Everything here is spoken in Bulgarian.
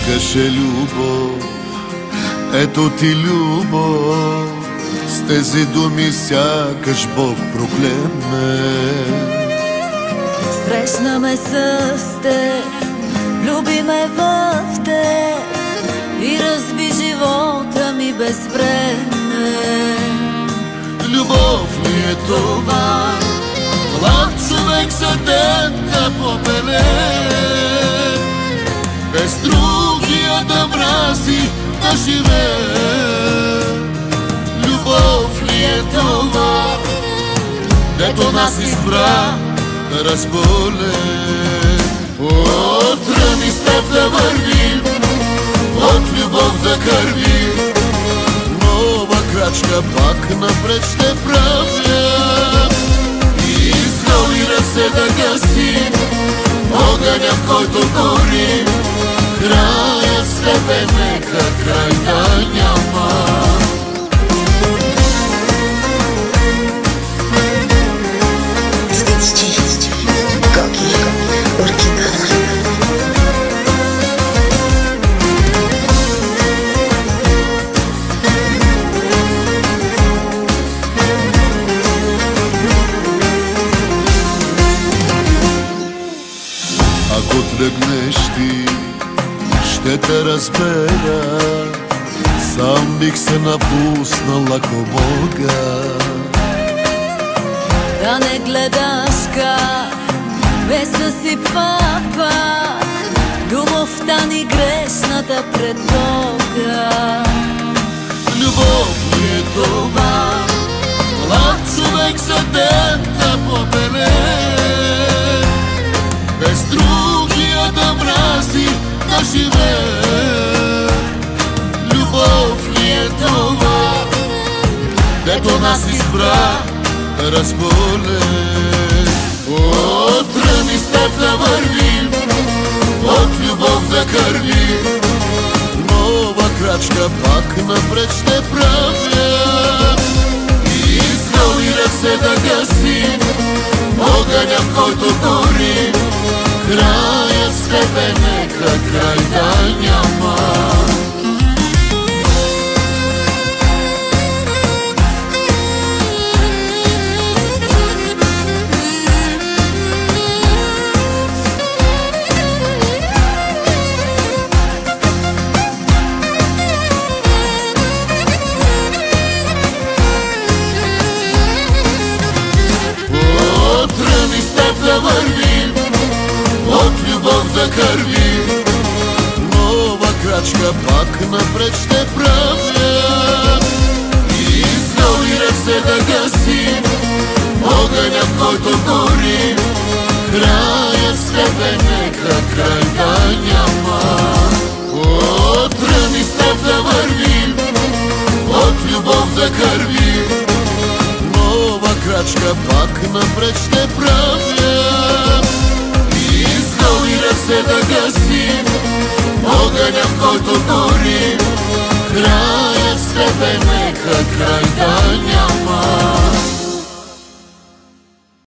Искаше любов, ето ти любов, с тези думи сякаш Бог проклеме. Срещна ме с теб, люби ме в теб и разби живота ми без време. Любов ли е това? Млад човек за ден да побеле, без другия да мрази, да живее. Любов ли е това, дето нас избра да разболе? Отръни с теб да вървим, от любов да кървим, нова крачка пак напред ще правя. И с голи ръце да гасим огъня, в който горим. Краят с тебе нека край да няма. Ако тръгнеш ти, ще те разбера, сам бих се напуснал, ако мога. Да не гледаш как ме съсипва пак любовта ни грешната пред Бога. Любов ли е това? Млад човек за ден да побеле, без другия да мрази, да живее. Любов ли е това, дето нас избра да разболе? Отръни с теб да вървим, от любов да кървим, нова крачка пак напред ще правя. И с голи ръце да гасим огъня, в който горим. Краят с тебе нека край да няма. Отръни с теб да вървим, от любов да кървим, нова крачка пак напред ще правя. И с голи ръце да гасим огъня, в който горим. Краят с тебе нека край да няма. Отръни с теб да вървим, от любов да кървим, нова крачка пак напред ще правя. И с голи ръце да гасим огъня, в който горим. Краят с тебе нека край да няма.